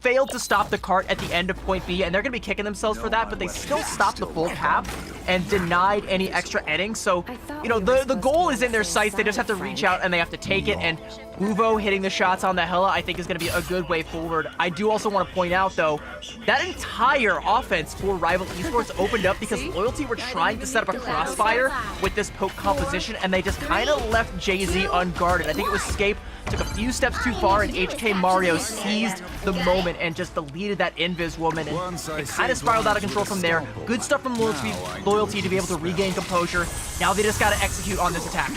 S2: failed to stop the cart at the end of point B, and they're going to be kicking themselves for that, but they still stopped the full cap and denied any extra innings. So, you know, the goal is in their sights. They just have to reach out and they have to take it, and Uvo hitting the shots on the Hela, I think, is going to be a good way forward. I do also want to point out, though, that entire offense for Rival Esports opened up because Loyalty were trying to set up a crossfire with this poke composition, and they just kind of left Jay-Z unguarded. I think it was Scape took a few steps too far, and HK Mario seized the moment and just deleted that Invis woman, and it kind of spiraled out of control from there. Good stuff from Loyalty to be able to regain composure. Now they just got to execute on this attack.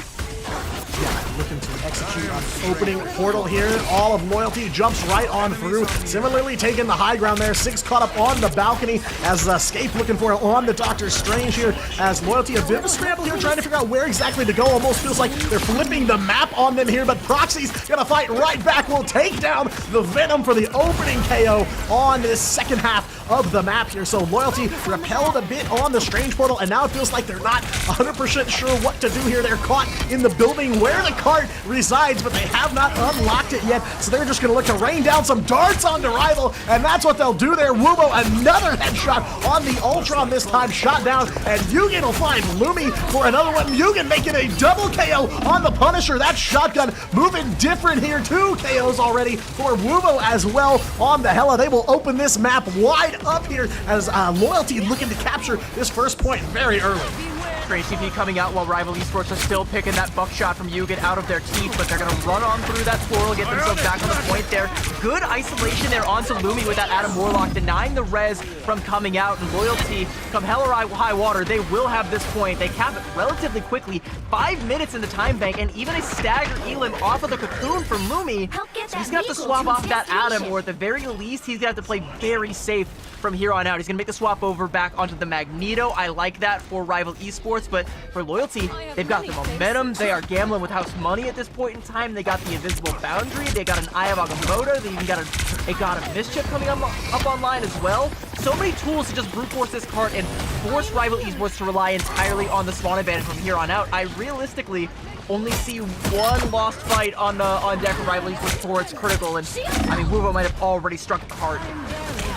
S1: Yeah, looking to execute on the opening portal here. All of Loyalty jumps right on through. Similarly taking the high ground there. 6 caught up on the balcony as Scape looking for it on the Doctor Strange here. As Loyalty a bit of a scramble here, trying to figure out where exactly to go. Almost feels like they're flipping the map on them here, but Proxy's gonna fight right back. Will take down the Venom for the opening KO on this second half of the map here. So Loyalty repelled a bit on the Strange portal, and now it feels like they're not 100% sure what to do here. They're caught in the building where the cart resides, but they have not unlocked it yet, so they're just gonna look to rain down some darts onto Rival, and that's what they'll do there. Wubo, another headshot on the Ultron, this time shot down, and Yugen will find Lumi for another one. Yugen making a double KO on the Punisher. That shotgun moving different here. 2 KOs already for Wubo as well on the Hela. They will open this map wide up here as Loyalty looking to capture this first point very early.
S2: Great TP coming out while Rival Esports are still picking that buckshot from Yugen out of their teeth, but they're going to run on through that portal, get themselves back on the point there. Good isolation there onto Lumi with that Adam Warlock, denying the res from coming out, and Loyalty, come hell or high water, they will have this point. They cap it relatively quickly, 5 minutes in the time bank, and even a stagger Elim off of the cocoon from Lumi. So he's going to have to swap off that Adam, or at the very least, he's going to have to play very safe from here on out. He's going to make the swap over back onto the Magneto. I like that for Rival Esports, but for Loyalty, they've got the momentum. They are gambling with house money at this point in time. They got the Invisible Boundary. They got an Eye of Agamotto. They even got a God of Mischief coming up online as well. So many tools to just brute force this card and force Rival Esports to rely entirely on the spawn advantage from here on out. I realistically only see one lost fight on deck for Rival Esports before it's critical, and I mean, Wubo might have already struck the card.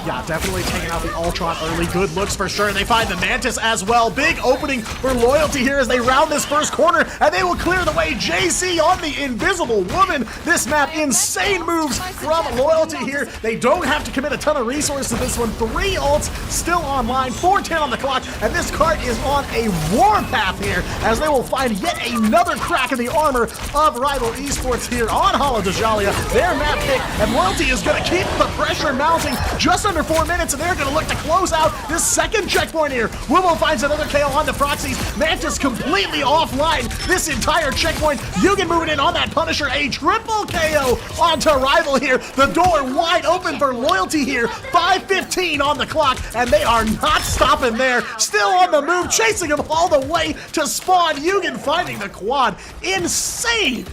S1: Yeah, definitely taking out the Ultron early. Good looks for sure. They find the Mantis as well. Big opening for Loyalty here as they round this first corner, and they will clear the way. JC on the Invisible Woman. This map, insane moves from Loyalty here. They don't have to commit a ton of resources to this one. 3 ults still online, 4:10 on the clock, and this cart is on a warpath here as they will find yet another crack in the armor of Rival Esports here on Hall of Djalia. Their map pick, and Loyalty is going to keep the pressure mounting. Just under 4 minutes, and they're going to look to close out this second checkpoint here. Wumo finds another KO on the Proxies. Mantis completely offline this entire checkpoint. Yugen moving in on that Punisher. A triple KO onto Rival here. The door wide open for Loyalty here. 5:15 on the clock, and they are not stopping there. Still on the move, chasing him all the way to spawn. Yugen finding the quad. Insane.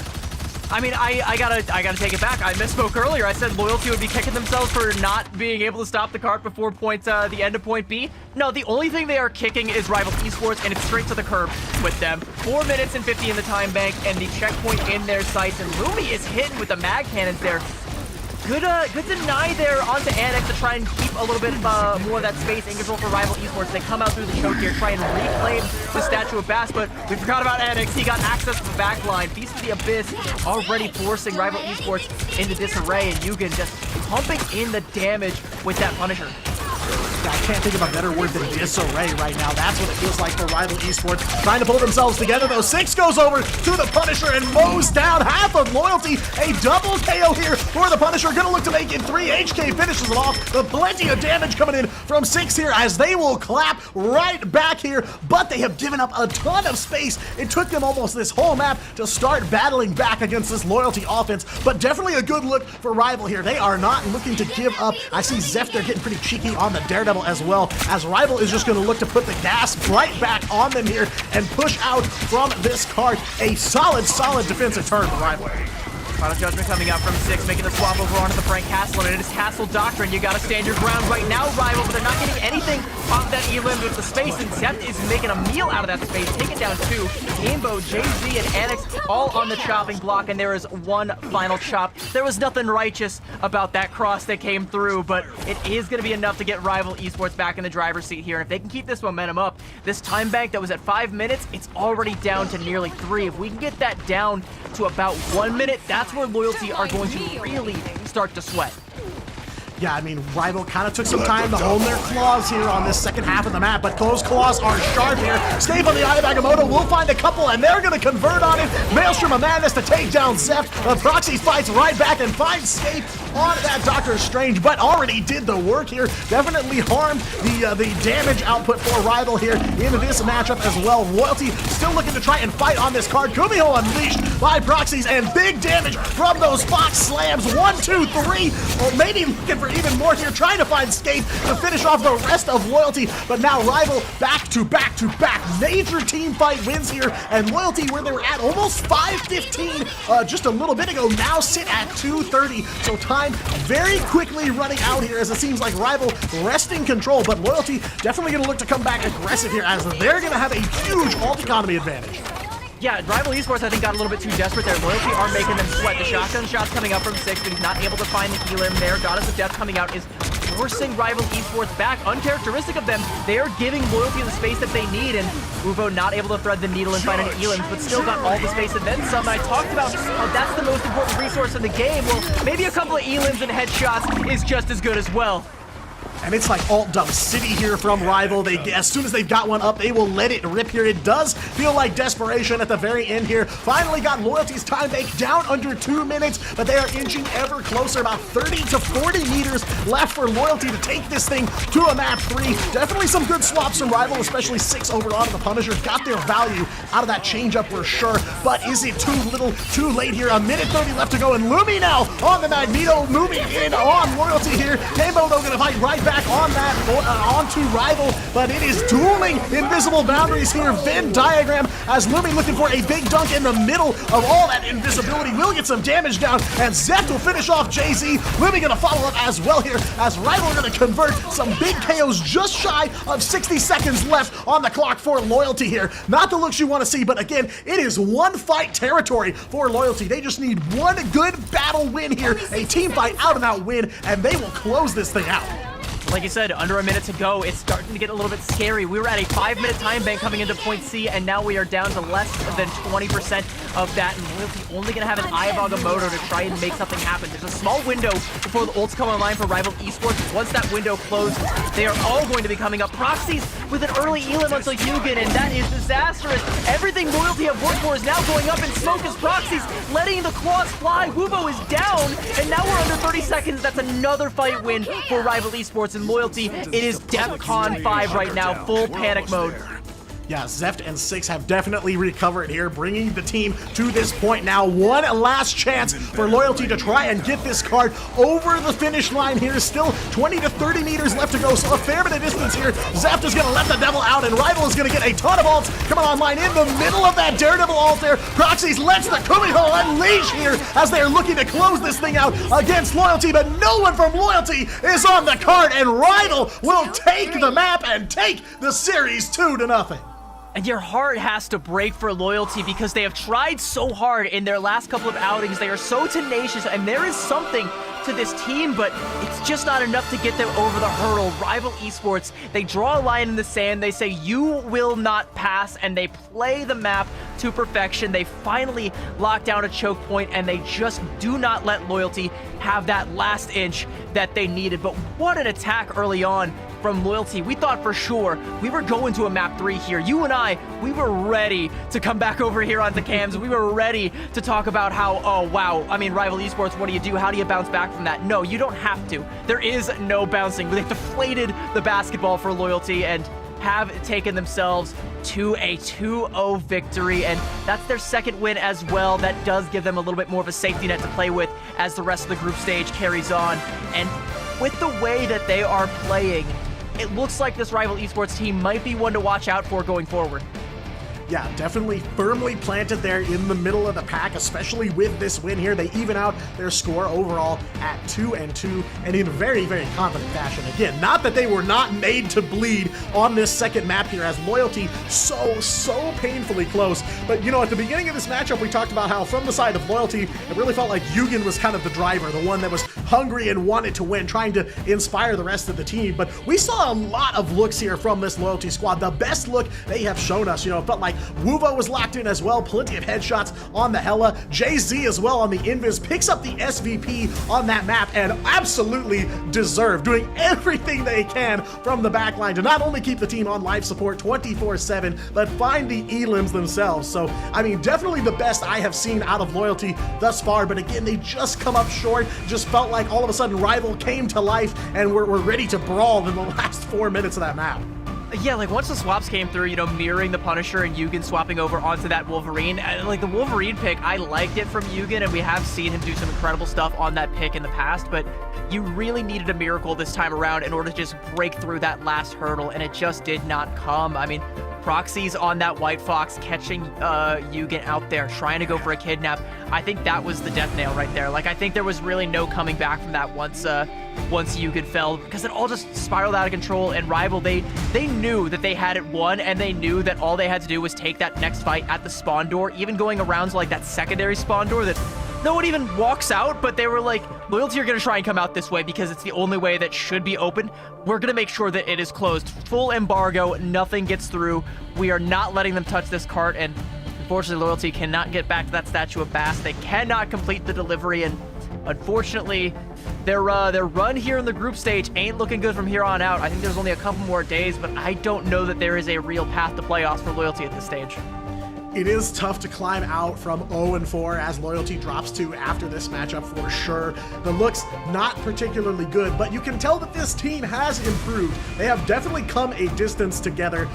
S2: I mean, I gotta take it back. I misspoke earlier. I said Loyalty would be kicking themselves for not being able to stop the cart before the end of point B. No, the only thing they are kicking is Rival Esports, and it's straight to the curb with them. 4 minutes and 50 in the time bank, and the checkpoint in their sights. And Lumi is hitting with the mag cannons there. Good deny there onto Annex to try and keep a little bit more of that space and control for Rival Esports. They come out through the choke here, try and reclaim the Statue of Bass, but we forgot about Annex. He got access to the back line. Feast of the Abyss already forcing Rival Esports into disarray, and Yugen just pumping in the damage with that Punisher.
S1: I can't think of a better word than disarray right now. That's what it feels like for Rival Esports. Trying to pull themselves together, though. 6 goes over to the Punisher and mows down half of Loyalty. A double KO here for the Punisher. Gonna look to make it 3. HK finishes it off. The plenty of damage coming in from 6 here as they will clap right back here, but they have given up a ton of space. It took them almost this whole map to start battling back against this Loyalty offense, but definitely a good look for Rival here. They are not looking to give up. I see Zeph, they're getting pretty cheeky on the Daredevil as well, as Rival is just going to look to put the gas right back on them here and push out from this cart. A solid defensive turn for Rival.
S2: Final Judgment coming out from 6, making the swap over onto the Frank Castle, and it is Castle Doctrine. You gotta stand your ground right now, Rival, but they're not getting anything off that elim with the space, and Zept is making a meal out of that space, taking down 2. Gambo, Jay-Z, and Annex all on the chopping block, and there is one final chop. There was nothing righteous about that cross that came through, but it is gonna be enough to get Rival Esports back in the driver's seat here, and if they can keep this momentum up, this time bank that was at 5 minutes, it's already down to nearly 3. If we can get that down to about 1 minute, that's where Loyalty are going to really start to sweat.
S1: Yeah, I mean, Rival kind of took some time to hone their claws here on this second half of the map, but those claws are sharp here. Escape on the Eye of Agamotto will find a couple, and they're going to convert on it. Maelstrom of Madness to take down Zeph. The Proxy fights right back and finds Escape on that Doctor Strange, but already did the work here. Definitely harmed the damage output for Rival here into this matchup as well. Loyalty still looking to try and fight on this card. Kumiho unleashed by Proxies, and big damage from those Fox slams. 1, 2, 3. Or maybe looking for even more here, trying to find Escape to finish off the rest of Loyalty, but now Rival back to back to back. Major team fight wins here, and Loyalty, where they were at almost 5:15 just a little bit ago, now sit at 2:30. So time very quickly running out here as it seems like Rival wresting control, but Loyalty definitely going to look to come back aggressive here as they're going to have a huge alt economy advantage.
S2: Yeah, Rival Esports, I think, got a little bit too desperate there. Loyalty are making them sweat. The shotgun shots coming up from 6, but he's not able to find the elim there. Goddess of Death coming out is forcing Rival Esports back. Uncharacteristic of them, they are giving Loyalty the space that they need, and Uvo not able to thread the needle and find any elims, but still got all the space and then some. And I talked about how that's the most important resource in the game. Well, maybe a couple of elims and headshots is just as good as well.
S1: And it's like alt dump city here from Rival. As soon as they've got one up, they will let it rip here. It does feel like desperation at the very end here. Finally got Loyalty's time bank down under 2 minutes, but they are inching ever closer. About 30 to 40 meters left for Loyalty to take this thing to a map 3. Definitely some good swaps from Rival, especially 6 over onto the Punisher. Got their value out of that changeup for sure, but is it too little, too late here? 1:30 left to go, and Lumi now on the Magneto, moving in on Loyalty here. Gambo, though, gonna fight right back on that, onto Rival, but it is dueling invisible boundaries here. Venn diagram as Lumi looking for a big dunk in the middle of all that invisibility. Will get some damage down, and Zeph will finish off Jay-Z. Lumi gonna follow up as well here, as Rival are gonna convert some big KOs just shy of 60 seconds left on the clock for Loyalty here. Not the looks you want to see, but again, it is one fight territory for Loyalty. They just need one good battle win here, a team fight out and out win, and they will close this thing out.
S2: Like you said, under a minute to go, it's starting to get a little bit scary. We were at a 5-minute time bank coming into point C, and now we are down to less than 20%. of that, and Loyalty only going to have an Eye of Agamotto to try and make something happen. There's a small window before the ults come online for Rival Esports. Once that window closes, they are all going to be coming up. Proxies with an early elim onto Hugin, and that is disastrous. Everything Loyalty have worked for is now going up in smoke as Proxies letting the claws fly. Wubo is down, and now we're under 30 seconds. That's another fight win for Rival Esports, and Loyalty, it is DEFCON 5 right now, full panic mode.
S1: Yeah, Zeft and Six have definitely recovered here, bringing the team to this point now. One last chance for Loyalty to try and get this card over the finish line here. Still 20 to 30 meters left to go, so a fair bit of distance here. Zeft is going to let the devil out, and Rival is going to get a ton of ults coming online in the middle of that Daredevil ult there. Proxies lets the Kumiho unleash here as they are looking to close this thing out against Loyalty, but no one from Loyalty is on the card, and Rival will take the map and take the series 2-0.
S2: And your heart has to break for Loyalty because they have tried so hard in their last couple of outings. They are so tenacious, and there is something to this team, but it's just not enough to get them over the hurdle. Rival Esports, they draw a line in the sand. They say, you will not pass, and they play the map to perfection. They finally lock down a choke point, and they just do not let Loyalty have that last inch that they needed. But what an attack early on from Loyalty. We thought for sure we were going to a map 3 here. You and I, we were ready to come back over here onto cams. We were ready to talk about how, oh wow, I mean, Rival Esports, what do you do? How do you bounce back from that? No, you don't have to. There is no bouncing. They deflated the basketball for Loyalty and have taken themselves to a 2-0 victory, and that's their second win as well. That does give them a little bit more of a safety net to play with as the rest of the group stage carries on. And with the way that they are playing, it looks like this Rival Esports team might be one to watch out for going forward.
S1: Yeah, definitely firmly planted there in the middle of the pack, especially with this win here. They even out their score overall at 2-2, and in a very, very confident fashion. Again, not that they were not made to bleed on this second map here, as Loyalty so painfully close. But, you know, at the beginning of this matchup, we talked about how from the side of Loyalty, it really felt like Hugin was kind of the driver, the one that was hungry and wanted to win, trying to inspire the rest of the team. But we saw a lot of looks here from this Loyalty squad. The best look they have shown us, you know, it felt like Wuvo was locked in as well, plenty of headshots on the Hella. Jay-Z as well on the Invis, picks up the SVP on that map, and absolutely deserved, doing everything they can from the backline to not only keep the team on life support 24/7, but find the elims themselves. So, I mean, definitely the best I have seen out of Loyalty thus far, but again, they just come up short. Just felt like all of a sudden Rival came to life, and we're ready to brawl in the last 4 minutes of that map.
S2: Yeah, like once the swaps came through, you know, mirroring the Punisher and Hugin swapping over onto that Wolverine, like the Wolverine pick, I liked it from Hugin, and we have seen him do some incredible stuff on that pick in the past, but you really needed a miracle this time around in order to just break through that last hurdle, and it just did not come. I mean, Proxies on that White Fox, catching Hugin out there, trying to go for a kidnap. I think that was the death nail right there. Like, I think there was really no coming back from that once Hugin fell, because it all just spiraled out of control, and Rival, they knew that they had it won, and they knew that all they had to do was take that next fight at the spawn door, even going around to like that secondary spawn door that no one even walks out, but they were like, Loyalty are going to try and come out this way because it's the only way that should be open. We're going to make sure that it is closed. Full embargo, nothing gets through. We are not letting them touch this cart, and unfortunately, Loyalty cannot get back to that statue of Bass. They cannot complete the delivery, and unfortunately, their run here in the group stage ain't looking good from here on out. I think there's only a couple more days, but I don't know that there is a real path to playoffs for Loyalty at this stage.
S1: It is tough to climb out from 0-4 as Loyalty drops to after this matchup for sure. The looks not particularly good, but you can tell that this team has improved. They have definitely come a distance together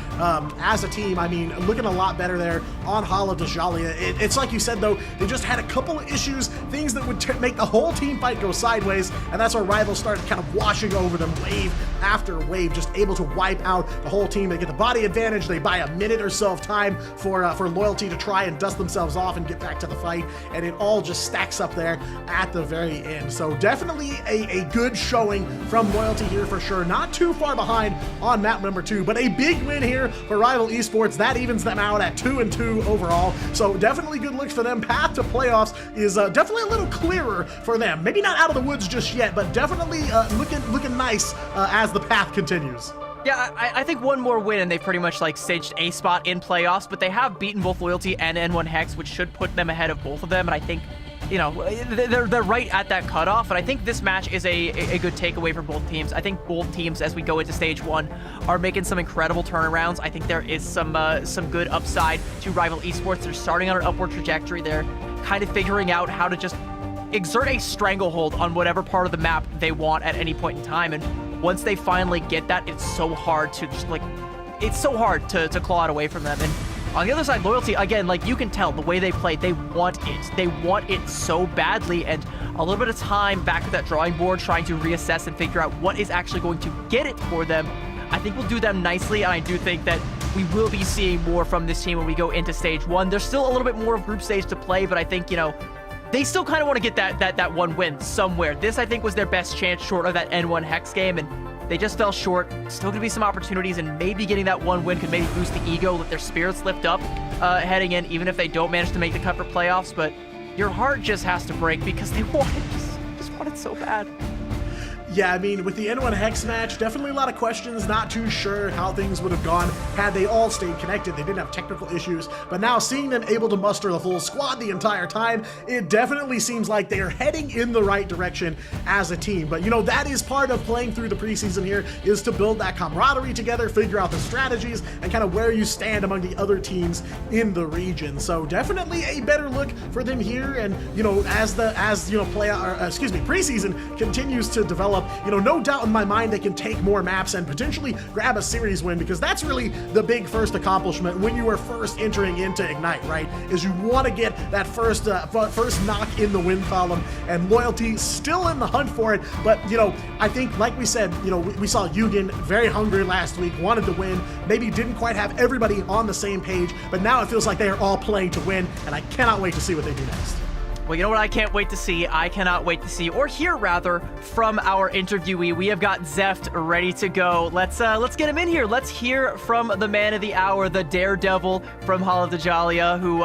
S1: as a team. I mean, looking a lot better there on Hala Dajalia. It's like you said, though, they just had a couple of issues, things that would make the whole team fight go sideways, and that's where Rivals started kind of washing over them wave after wave, just able to wipe out the whole team. They get the body advantage. They buy a minute or so of time for Loyalty to try and dust themselves off and get back to the fight, and it all just stacks up there at the very end. So definitely a good showing from Loyalty here for sure. Not too far behind on map number 2, but a big win here for Rival Esports. That evens them out at 2-2 overall. So definitely good looks for them. Path to playoffs is definitely a little clearer for them. Maybe not out of the woods just yet, but definitely looking nice as the path continues.
S2: Yeah, I think one more win and they've pretty much like cinched a spot in playoffs, but they have beaten both Loyalty and N1 Hex, which should put them ahead of both of them. And I think, you know, they're right at that cutoff. And I think this match is a good takeaway for both teams. I think both teams, as we go into stage 1, are making some incredible turnarounds. I think there is some good upside to Rival Esports. They're starting on an upward trajectory. They're kind of figuring out how to just exert a stranglehold on whatever part of the map they want at any point in time. And once they finally get that, it's so hard to just like, it's so hard to claw it away from them. And on the other side, Loyalty, again, like you can tell the way they play, they want it. They want it so badly. And a little bit of time back at that drawing board, trying to reassess and figure out what is actually going to get it for them, I think will do them nicely. And I do think that we will be seeing more from this team when we go into stage 1. There's still a little bit more of group stage to play, but I think, you know, they still kind of want to get that one win somewhere. This, I think, was their best chance short of that N1 Hex game, and they just fell short. Still going to be some opportunities, and maybe getting that one win could maybe boost the ego, let their spirits lift up heading in, even if they don't manage to make the cut for playoffs. But your heart just has to break because they want it, just want it so bad.
S1: Yeah, I mean, with the N1 Hex match, definitely a lot of questions, not too sure how things would have gone had they all stayed connected. They didn't have technical issues, but now seeing them able to muster the full squad the entire time, it definitely seems like they are heading in the right direction as a team. But, you know, that is part of playing through the preseason here, is to build that camaraderie together, figure out the strategies, and kind of where you stand among the other teams in the region. So definitely a better look for them here, and, you know, as preseason continues to develop, you know, no doubt in my mind they can take more maps and potentially grab a series win, because that's really the big first accomplishment when you are first entering into Ignite, right? Is you want to get that first knock in the win column, and Loyalty still in the hunt for it. But, you know, I think, like we said, you know, we saw Yugen very hungry last week, wanted to win, maybe didn't quite have everybody on the same page, but now it feels like they are all playing to win, and I cannot wait to see what they do next.
S2: Well, you know what I can't wait to see? I cannot wait to see, or hear rather, from our interviewee. We have got Zeft ready to go. Let's get him in here. Let's hear from the man of the hour, the daredevil from Hall of the Jalia, who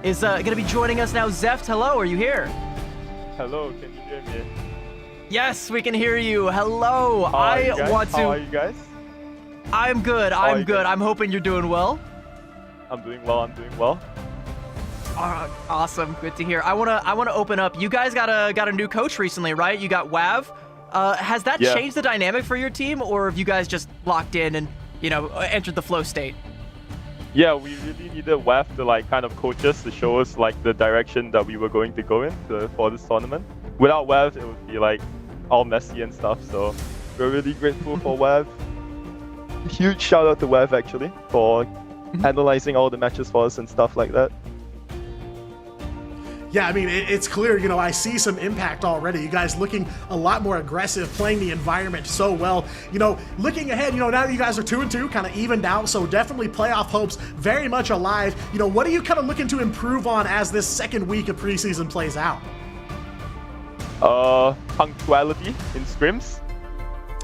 S2: is going to be joining us now. Zeft, hello, are you here?
S5: Hello, can you hear me?
S2: Yes, we can hear you. Hello.
S5: How are you guys?
S2: I'm good. I'm good. I'm hoping you're doing well.
S5: I'm doing well.
S2: Awesome, good to hear. I wanna open up. You guys got a new coach recently, right? You got WAV. Has that changed the dynamic for your team, or have you guys just locked in and, you know, entered the flow state?
S5: Yeah, we really needed WAV to like kind of coach us, to show us like the direction that we were going to go in for this tournament. Without WAV, it would be like all messy and stuff. So we're really grateful for WAV. Huge shout out to WAV actually for analyzing all the matches for us and stuff like that.
S1: Yeah, I mean, it's clear, you know, I see some impact already. You guys looking a lot more aggressive, playing the environment so well. You know, looking ahead, you know, now you guys are 2-2, kind of evened out, so definitely playoff hopes very much alive. You know, what are you kind of looking to improve on as this second week of preseason plays out?
S5: Punctuality in scrims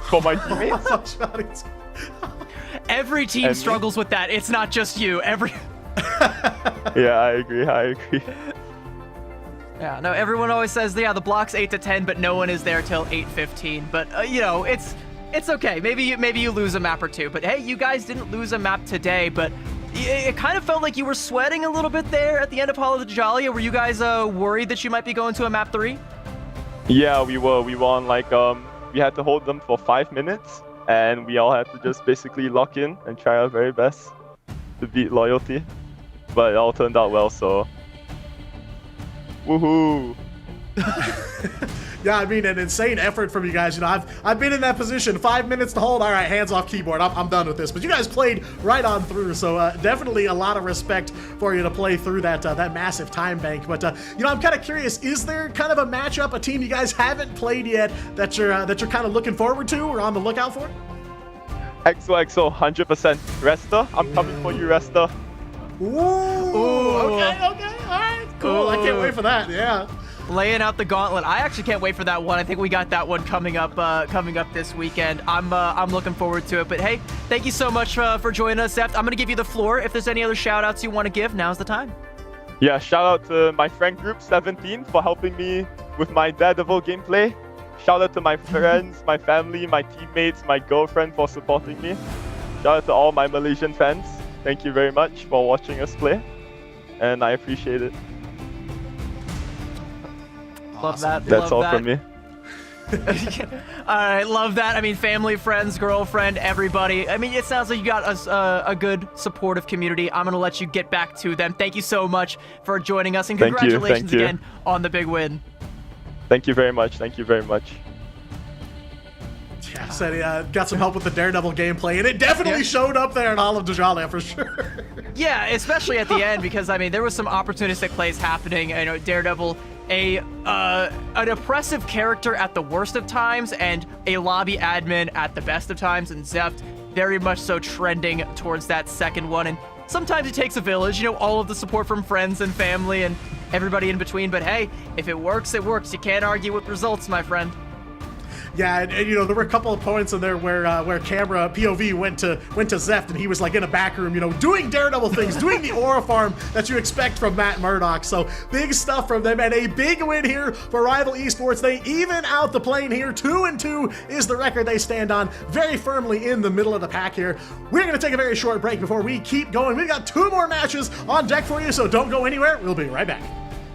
S5: for my teammates.
S2: Every team struggles with that. It's not just you.
S5: Yeah, I agree.
S2: Yeah, no, everyone always says, yeah, the block's 8 to 10, but no one is there till 8:15. But, you know, it's okay. Maybe you lose a map or two. But, hey, you guys didn't lose a map today, but it kind of felt like you were sweating a little bit there at the end of Hall of the Jalia. Were you guys worried that you might be going to a map 3?
S5: Yeah, we were. We were on, like, we had to hold them for 5 minutes, and we all had to just basically lock in and try our very best to beat Loyalty. But it all turned out well, so... Woohoo!
S1: Yeah, I mean, an insane effort from you guys. You know, I've been in that position. 5 minutes to hold. All right, hands off keyboard. I'm done with this. But you guys played right on through, so definitely a lot of respect for you to play through that massive time bank. But you know, I'm kind of curious. Is there kind of a matchup, a team you guys haven't played yet that you're kind of looking forward to or on the lookout for?
S5: XOXO, 100%. Resta, I'm coming for you, Resta.
S1: Ooh, okay, all right, cool. I can't wait for that. Yeah,
S2: laying out the gauntlet. I actually can't wait for that one. I think we got that one coming up this weekend. I'm looking forward to it. But hey, thank you so much for joining us, Zeft. I'm gonna give you the floor. If there's any other shout outs you want to give, now's the time.
S5: Yeah, shout out to my friend group 17 for helping me with my Daredevil gameplay. shout out to my friends, my family, my teammates, my girlfriend for supporting me. Shout out to all my Malaysian fans. Thank you very much for watching us play, and I appreciate it.
S2: Love that.
S5: That's
S2: love
S5: all
S2: that.
S5: from me.
S2: All right, love that. I mean, family, friends, girlfriend, everybody. I mean, it sounds like you got a good, supportive community. I'm going to let you get back to them. Thank you so much for joining us, and
S5: Thank you,
S2: congratulations
S5: thank you.
S2: again on the big win.
S5: Thank you very much. Thank you very much.
S1: Yeah, said he got some help with the Daredevil gameplay, and it definitely showed up there in all of Dajala for sure.
S2: Yeah, especially at the end, because, I mean, there was some opportunistic plays happening. I know Daredevil, an oppressive character at the worst of times, and a lobby admin at the best of times, and Zeft very much so trending towards that second one. And sometimes it takes a village, you know, all of the support from friends and family and everybody in between. But hey, if it works, it works. You can't argue with results, my friend.
S1: Yeah, and you know, there were a couple of points in there where camera POV went to Zeft, and he was like in a back room, you know, doing Daredevil things, doing the aura farm that you expect from Matt Murdock. So big stuff from them, and a big win here for Rival Esports. They even out the plane here. 2-2 is the record they stand on, very firmly in the middle of the pack here. We're gonna take a very short break before we keep going. We've got 2 more matches on deck for you, so don't go anywhere. We'll be right back.